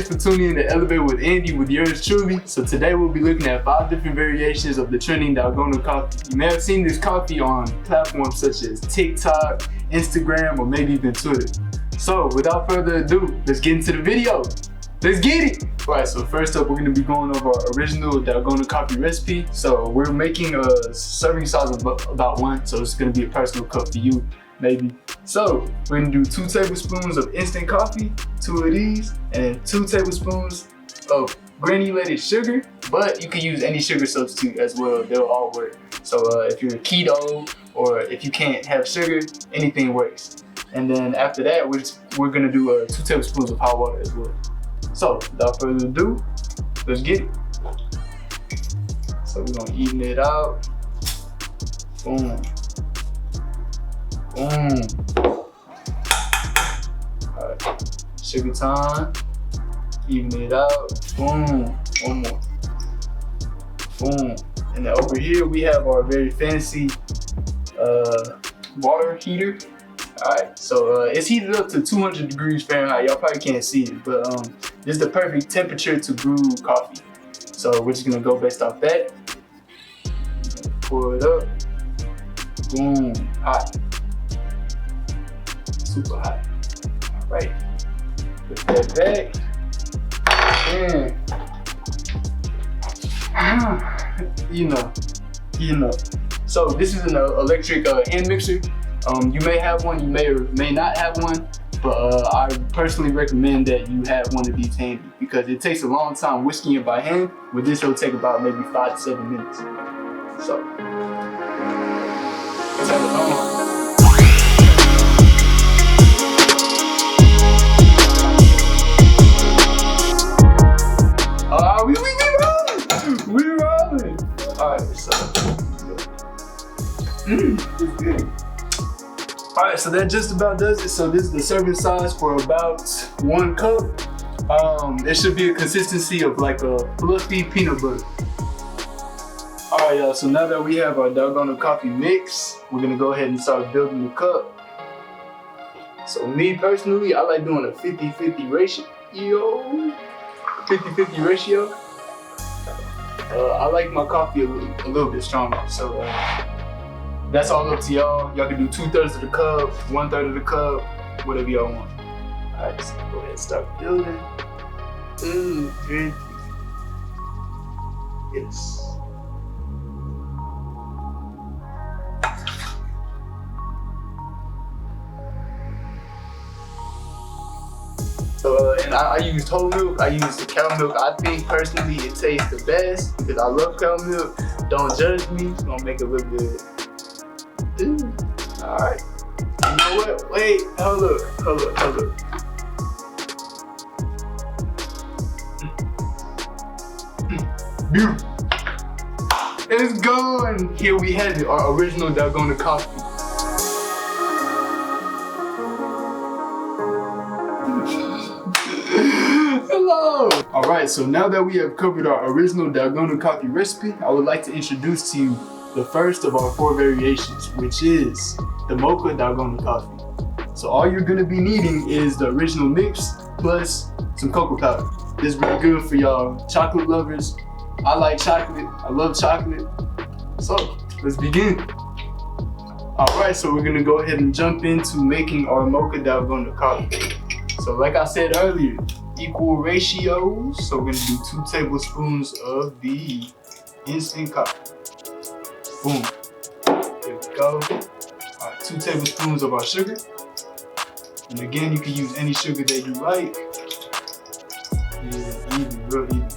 Thanks for tuning in to Elevate with Andy with yours truly. So today we'll be looking at 5 different variations of the trending Dalgona coffee. You may have seen this coffee on platforms such as TikTok, Instagram, or maybe even Twitter. So without further ado, let's get into the video. Let's get it! Alright, so first up, we're going to be going over our original Dalgona coffee recipe. So we're making a serving size of about 1, so it's going to be a personal cup for you, maybe. So we're going to do 2 tablespoons of instant coffee, 2 of these, and 2 tablespoons of granulated sugar, but you can use any sugar substitute as well, they'll all work. So if you're keto or if you can't have sugar, anything works. And then after that, we're going to do 2 tablespoons of hot water as well. So without further ado, let's get it. So we're gonna even it out. Boom. Boom. Alright, sugar time. Even it out. Boom. One more. Boom. And then over here we have our very fancy water heater. Alright, so it's heated up to 200 degrees Fahrenheit. Y'all probably can't see it, but this is the perfect temperature to brew coffee. So we're just gonna go based off that. Pour it up. Boom, hot. Super hot. Alright, put that back. And you know. So this is an electric hand mixer. You may have one, you may or may not have one, but I personally recommend that you have one of these handy because it takes a long time whisking it by hand. With this, it'll take about maybe 5 to 7 minutes. So, turn it on. We rolling. All right, so it's good. Alright, so that just about does it. So this is the serving size for about 1 cup. It should be a consistency of like a fluffy peanut butter. Alright y'all, so now that we have our Dalgona coffee mix, we're gonna go ahead and start building the cup. So me personally, I like doing a 50-50 ratio. 50-50 ratio. I like my coffee a little bit stronger, so that's all up to y'all. Y'all can do 2/3 of the cup, 1/3 of the cup, whatever y'all want. Alright, so go ahead and start building. Ooh, good. Yes. So, and I used whole milk, I used cow milk. I think personally it tastes the best because I love cow milk. Don't judge me, it's gonna make it look good. Alright. You know what? Wait, hold up. Beautiful. It's gone. Here we have it, our original Dalgona coffee. Hello. Alright, so now that we have covered our original Dalgona coffee recipe, I would like to introduce to you the first of our 4 variations, which is the Mocha Dalgona coffee. So all you're gonna be needing is the original mix plus some cocoa powder. This is really good for y'all chocolate lovers. I like chocolate, I love chocolate. So let's begin. Alright, so we're gonna go ahead and jump into making our Mocha Dalgona coffee. So like I said earlier, equal ratios. So we're gonna do 2 tablespoons of the instant coffee. Boom. There we go. Alright, 2 tablespoons of our sugar. And again, you can use any sugar that you like. Yeah, even, real even.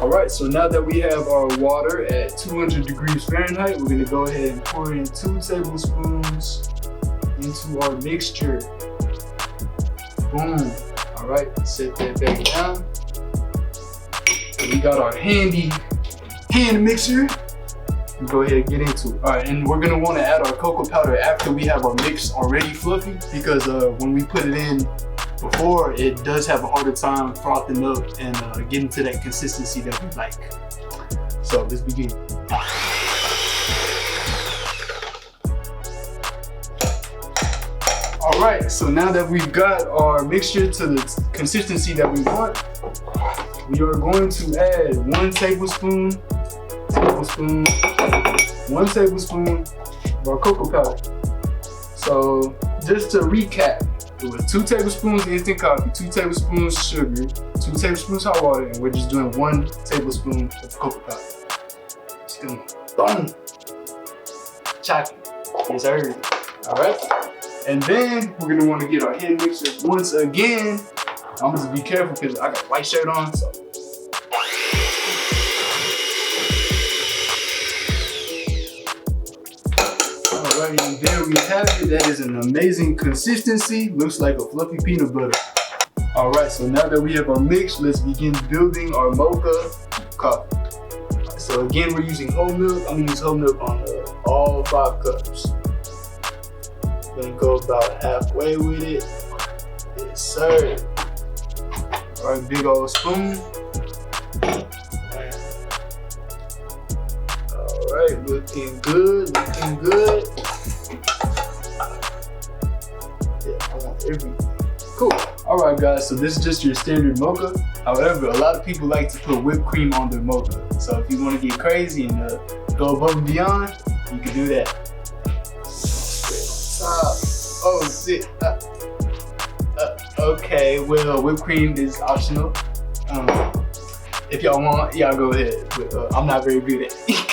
Alright, so now that we have our water at 200 degrees Fahrenheit, we're gonna go ahead and pour in 2 tablespoons into our mixture. Boom. Alright, set that back down. So we got our handy hand mixer. Go ahead and get into it. Alright, and we're gonna want to add our cocoa powder after we have our mix already fluffy because when we put it in before, it does have a harder time frothing up and getting to that consistency that we like. So let's begin. Alright, so now that we've got our mixture to the consistency that we want, we are going to add 1 tablespoon of our cocoa powder. So just to recap, it was 2 tablespoons instant coffee, 2 tablespoons sugar, 2 tablespoons hot water, and we're just doing 1 tablespoon of cocoa powder. Just gonna boom, chocolate. Yes, sir. All right. And then we're gonna want to get our hand mixer once again. I'm gonna be careful because I got a white shirt on, so. Alright, and there we have it. That is an amazing consistency. Looks like a fluffy peanut butter. Alright, so now that we have our mix, let's begin building our mocha coffee. So again, we're using whole milk. I'm gonna use whole milk on all 5 cups. Gonna go about halfway with it. Yes, sir. Alright, big old spoon. Alright, looking good, looking good. Yeah, I want everything. Cool. Alright guys, so this is just your standard mocha. However, a lot of people like to put whipped cream on their mocha. So if you want to get crazy and go above and beyond, you can do that. Oh shit. Okay, well, whipped cream is optional. If y'all want, y'all go ahead. But I'm not very good at it.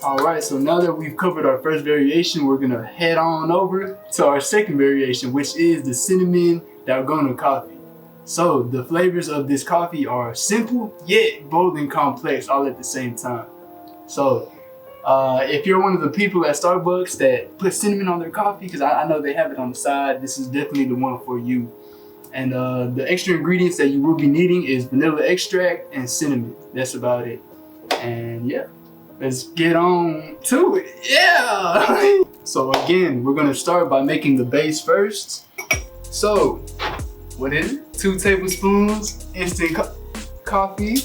Alright, so now that we've covered our first variation, we're gonna head on over to our second variation, which is the cinnamon Dalgona coffee. So the flavors of this coffee are simple, yet bold and complex all at the same time. So if you're one of the people at Starbucks that put cinnamon on their coffee, because I know they have it on the side, this is definitely the one for you. And the extra ingredients that you will be needing is vanilla extract and cinnamon. That's about it. And yeah, let's get on to it. Yeah! So again, we're gonna start by making the base first. So, what is it? 2 tablespoons instant coffee.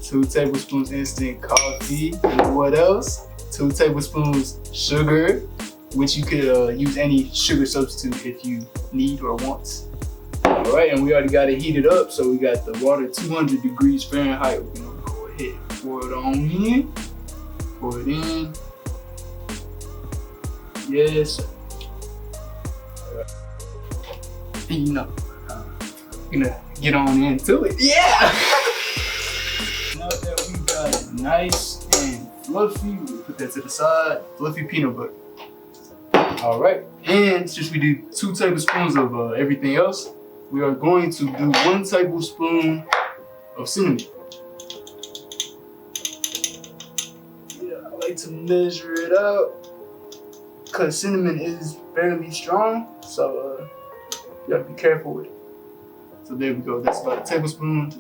2 tablespoons instant coffee. And what else? 2 tablespoons sugar, which you could use any sugar substitute if you need or want. All right, and we already got it heated up, so we got the water 200 degrees Fahrenheit. We're gonna go ahead and pour it on in. Pour it in. Yes. All right. And you know, we're gonna get on into it. Yeah! Now that we got it nice and fluffy, we'll put that to the side. Fluffy peanut butter. All right, and since we do 2 tablespoons of everything else, we are going to do 1 tablespoon of cinnamon. Yeah, I like to measure it out because cinnamon is fairly strong, so you have to be careful with it. So there we go, that's about a tablespoon.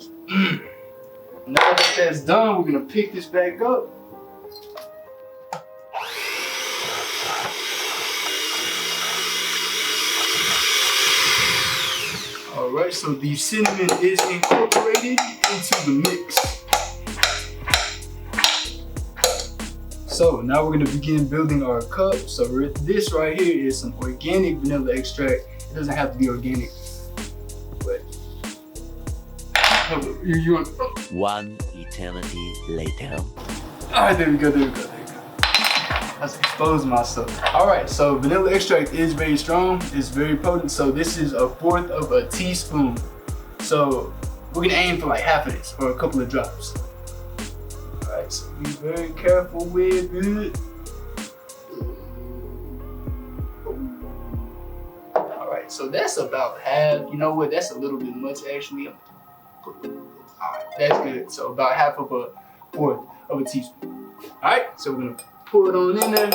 Now that that's done, we're gonna pick this back up. All right, so the cinnamon is incorporated into the mix. So now we're gonna begin building our cup. So this right here is some organic vanilla extract. It doesn't have to be organic, but you want. 1 eternity later. All right, there we go, there we go, there we go. I was exposing myself. All right, so vanilla extract is very strong. It's very potent. So this is 1/4 of a teaspoon. So we're gonna aim for like half of this or a couple of drops. All right, so be very careful with it. All right, so that's about half. You know what? That's a little bit much actually. Alright, that's good. So about half of 1/4 of a teaspoon. Alright, so we're gonna pour it on in there.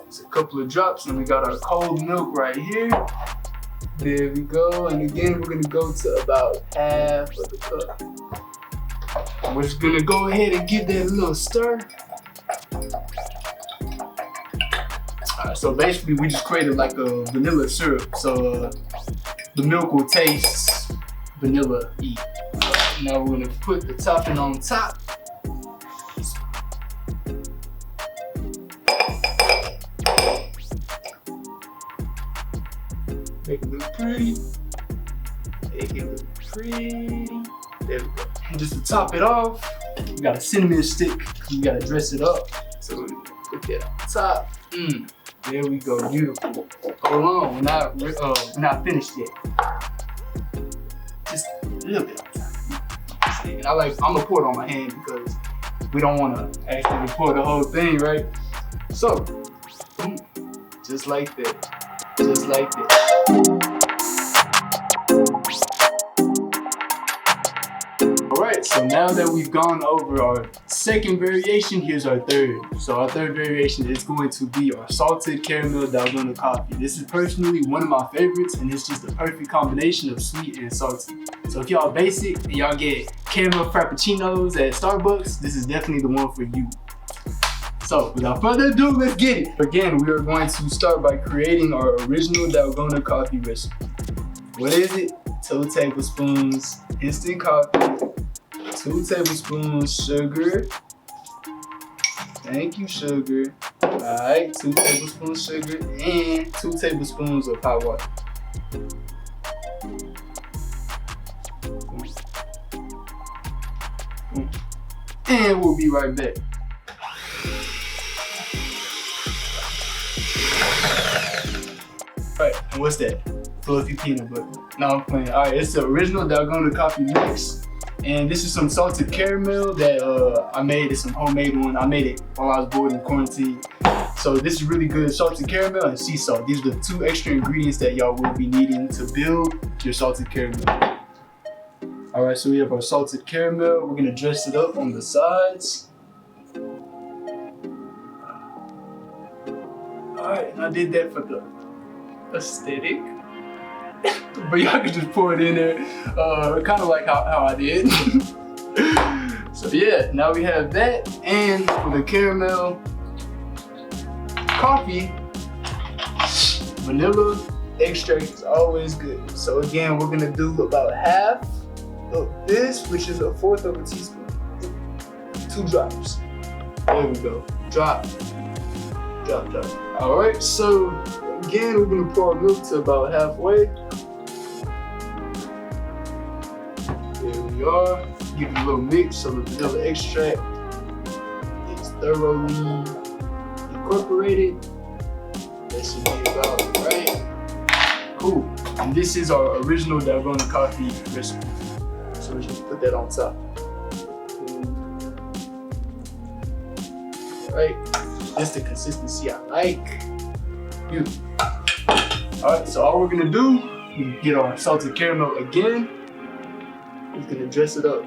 It's a couple of drops, and we got our cold milk right here. There we go. And again, we're gonna go to about half of the cup. And we're just gonna go ahead and give that a little stir. Alright, so basically we just created like a vanilla syrup. So the milk will taste vanilla-y. Now we're gonna put the topping on top. Make it look pretty. Make it look pretty. There we go. And just to top it off, we got a cinnamon stick. You gotta dress it up. So we put that on top. There we go, beautiful. Hold on, we're not finished yet. Just a little bit on top. And I'm gonna pour it on my hand because we don't wanna actually pour the whole thing, right? So, just like that, just like that. Alright, so now that we've gone over our second variation, here's our third. So our third variation is going to be our salted caramel Dalgona coffee. This is personally one of my favorites, and it's just a perfect combination of sweet and salty. So if y'all basic and y'all get caramel frappuccinos at Starbucks, this is definitely the one for you. So without further ado, let's get it. Again, we are going to start by creating our original Dalgona coffee recipe. What is it? 2 tablespoons instant coffee, 2 tablespoons sugar. Thank you, sugar. Alright, 2 tablespoons sugar and 2 tablespoons of hot water. And we'll be right back. Alright, and what's that? Fluffy peanut butter. No, I'm playing. Alright, it's the original Dalgona coffee mix. And this is some salted caramel that I made. It's some homemade one. I made it while I was bored in quarantine. So this is really good salted caramel and sea salt. These are the 2 extra ingredients that y'all will be needing to build your salted caramel. Alright, so we have our salted caramel. We're gonna dress it up on the sides. Alright, and I did that for the aesthetic. But y'all can just pour it in there, kind of like how I did. So yeah, now we have that, and for the caramel coffee, vanilla extract is always good. So again, we're gonna do about half of this, which is 1/4 of a teaspoon. 2 drops. There we go. Drop. Drop, drop. All right, so again, we're gonna pour our milk to about halfway. There we are. Give it a little mix so the vanilla extract is thoroughly incorporated. That should be about right. Cool. And this is our original Dalgona coffee recipe. So we just put that on top. Alright. That's the consistency I like. Beautiful. Alright, so all we're gonna do is get our salted caramel again. We're gonna dress it up.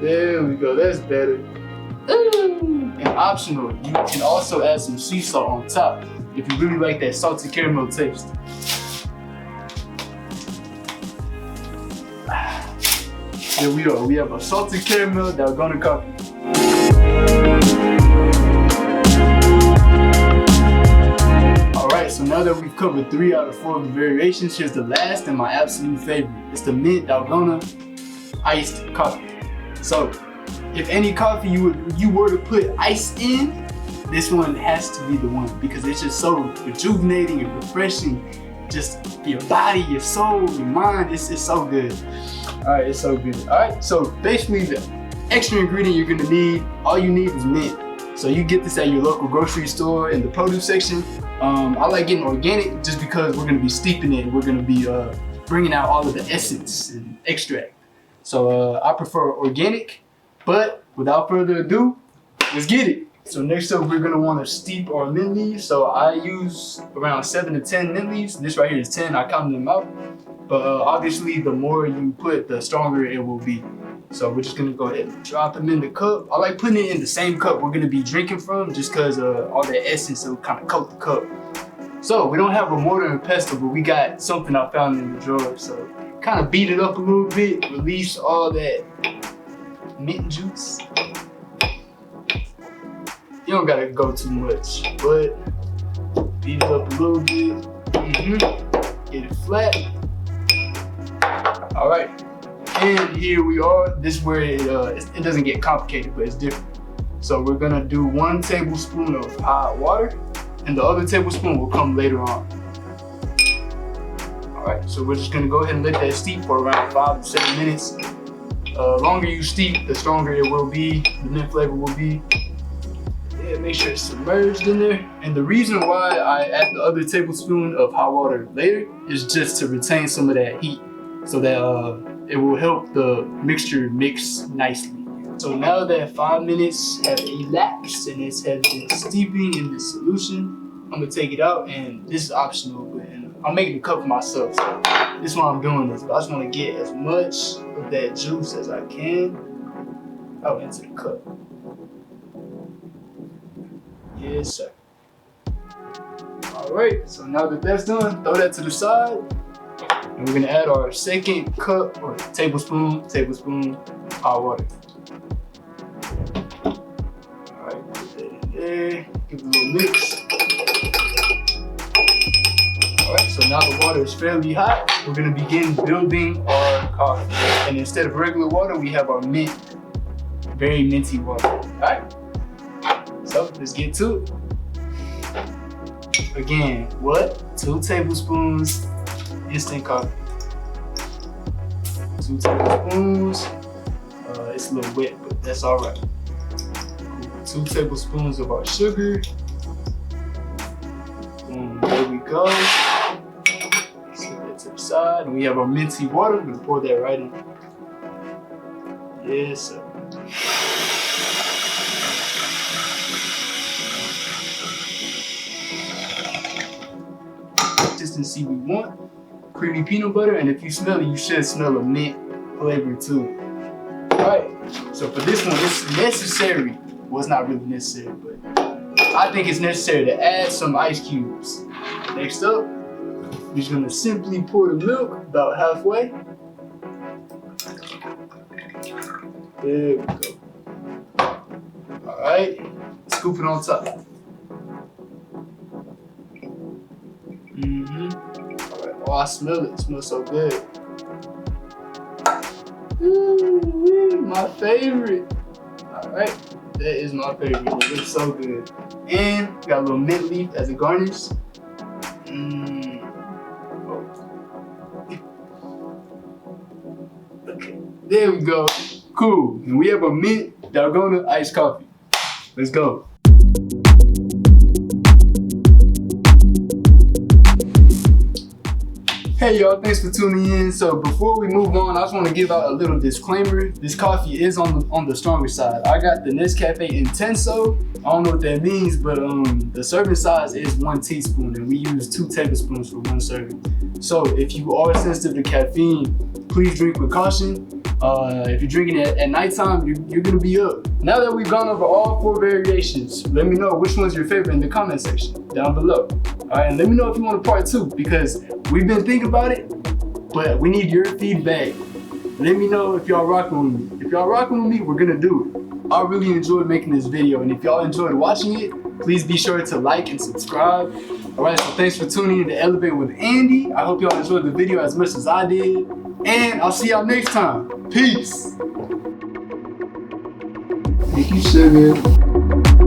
There we go, that's better. And optional, you can also add some sea salt on top if you really like that salted caramel taste. There we are, we have a salted caramel Dalgona coffee. Alright, so now that we've covered 3 out of 4 of the variations, here's the last and my absolute favorite. It's the mint Dalgona iced coffee. So, if any coffee you were to put ice in, this one has to be the one because it's just so rejuvenating and refreshing. Just for your body, your soul, your mind, it's so good. Alright, it's so good. Alright, so basically the extra ingredient you're gonna need, all you need is mint. So you get this at your local grocery store in the produce section. I like getting organic just because we're gonna be steeping it. We're gonna be bringing out all of the essence and extract. So I prefer organic, but without further ado, let's get it. So next up, we're gonna wanna steep our mint leaves. So I use around 7 to 10 mint leaves. This right here is 10, I counted them out. But obviously, the more you put, the stronger it will be. So we're just gonna go ahead and drop them in the cup. I like putting it in the same cup we're gonna be drinking from just cause all that essence will kind of coat the cup. So we don't have a mortar and pestle, but we got something I found in the drawer. So kind of beat it up a little bit, release all that mint juice. You don't gotta go too much, but beat it up a little bit. Get it flat. All right, and here we are. This is where it doesn't get complicated, but it's different. So we're gonna do 1 tablespoon of hot water, and the other tablespoon will come later on. All right, so we're just gonna go ahead and let that steep for around 5 to 7 minutes. The longer you steep, the stronger it will be, the mint flavor will be. Yeah, make sure it's submerged in there. And the reason why I add the other tablespoon of hot water later is just to retain some of that heat, so that it will help the mixture mix nicely. So now that 5 minutes have elapsed and it has been steeping in this solution, I'm gonna take it out, and this is optional, but I'm making a cup for myself. So this is why I'm doing this, but I just wanna get as much of that juice as I can out into the cup. Yes, sir. All right, so now that that's done, throw that to the side. And we're gonna add our second cup or tablespoon hot water. All right, put that in there, give it a little mix. All right, so now the water is fairly hot. We're gonna begin building our coffee. And instead of regular water, we have our very minty water. All right, so let's get to it. Again, 2 tablespoons instant coffee. 2 tablespoons. It's a little wet, but that's all right. 2 tablespoons of our sugar. There we go. Set that to the side. And we have our minty water. I'm gonna pour that right in. Yes, sir. Consistency we want. Creamy peanut butter, and if you smell it, you should smell a mint flavor too. Alright, so for this one, it's necessary. Well, it's not really necessary, but I think it's necessary to add some ice cubes. Next up, we're just gonna simply pour the milk about halfway. There we go. Alright, scoop it on top. Alright, oh, I smell it. It smells so good. Ooh, my favorite. Alright, that is my favorite. It looks so good. And got a little mint leaf as a garnish. Okay, there we go. Cool. And we have a mint Dalgona iced coffee. Let's go. Hey y'all, thanks for tuning in. So before we move on, I just want to give out a little disclaimer. This coffee is on the stronger side. I got the Nescafe Intenso. I don't know what that means, but the serving size is 1 teaspoon, and we use 2 tablespoons for 1 serving. So if you are sensitive to caffeine, please drink with caution. If you're drinking it at nighttime, you're gonna be up. Now that we've gone over all 4 variations, let me know which one's your favorite in the comment section down below. Alright, and let me know if you want a part 2, because we've been thinking about it, but we need your feedback. Let me know if y'all rocking with me. If y'all rocking with me, we're gonna do it. I really enjoyed making this video, and if y'all enjoyed watching it, please be sure to like and subscribe. Alright, so thanks for tuning in to Elevate with Andy. I hope y'all enjoyed the video as much as I did. And I'll see y'all next time. Peace. Thank you, sugar.